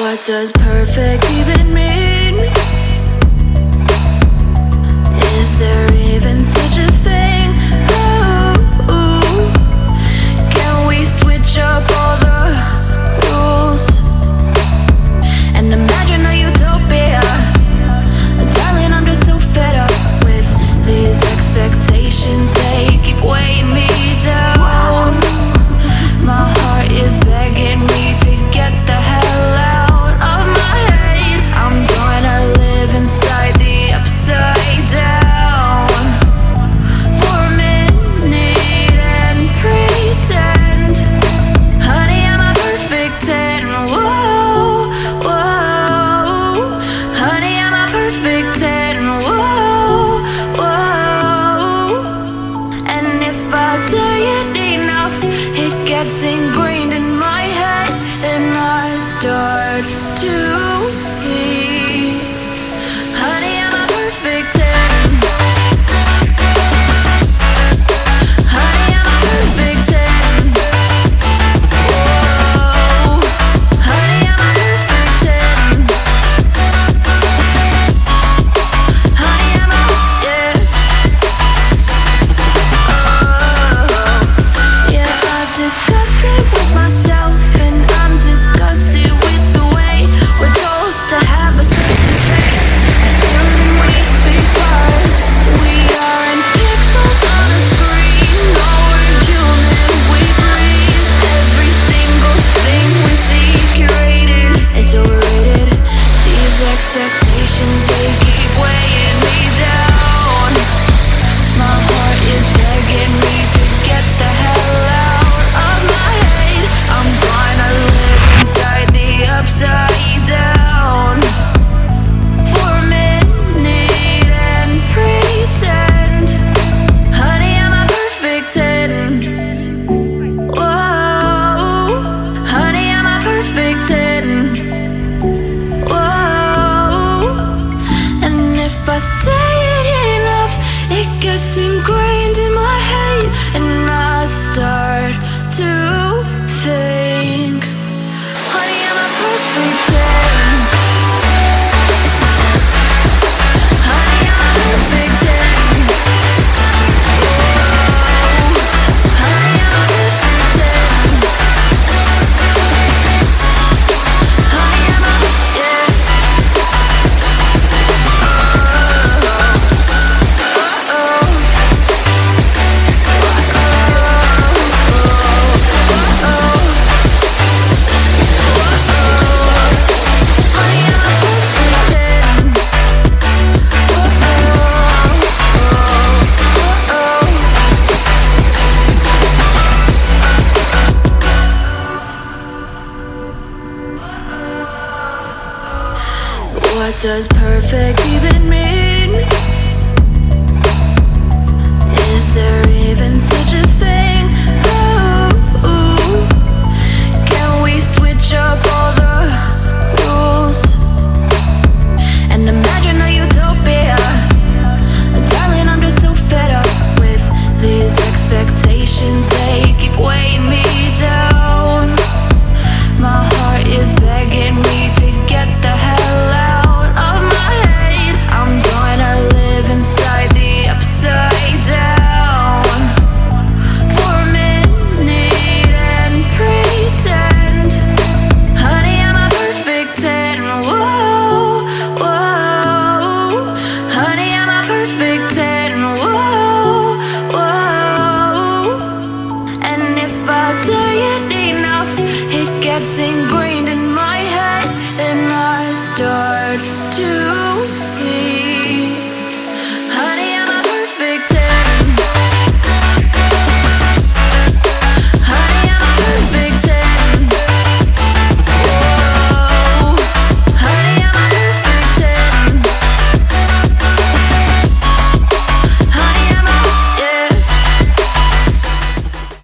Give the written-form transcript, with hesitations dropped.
What does perfect even mean? Is there even such a thing? Ooh, can we switch up all the rules and imagine a utopia? Darling, I'm just so fed up with these expectations. They keep weighing me down. My heart is begging me to get the hell out of my head. I'm gonna live inside the upside down for a minute and pretend, honey, I'm a perfect 10. Whoa, whoa, honey, I'm a perfect 10. Whoa, whoa, and if I say it enough, it gets ingrained in my head, and I start to see, honey, I'm a perfect 10. Honey, I'm a perfect 10. Whoa, honey, I'm a perfect 10. Honey, I'm a, yeah. Oh, yeah, I've discussed it with myself, and I'm disgusted with the way we're told to have a certain face. Assuming we because we aren't pixels on a screen. No, we're human, we breathe. Every single thing we see curated. It's overrated. These expectations, they keep weighing me down. My heart is begging me to get the hell out of my head. I'm gonna live inside the upside down for a minute and pretend, honey, I'm a perfect 10. Whoa, honey, I'm a perfect 10. Whoa, and if I say it enough, it gets ingrained in my head, and I start to think, honey, I'm a perfect 10. Honey, I'm a perfect 10. Whoa, honey, I'm a perfect 10. Honey, I'm a, yeah. What does perfect even mean? Is there even such a thing? Ooh, can we switch up all the rules and imagine a utopia? Darling, I'm just so fed up with these expectations. They keep weighing me down. My heart is begging me to get the hell out of my head. I'm gonna live inside the upside down for a minute and pretend, honey, I'm a perfect 10. Whoa, whoa, honey, I'm a perfect 10. Whoa, whoa, and if I say it enough, it gets ingrained in my head, and I start to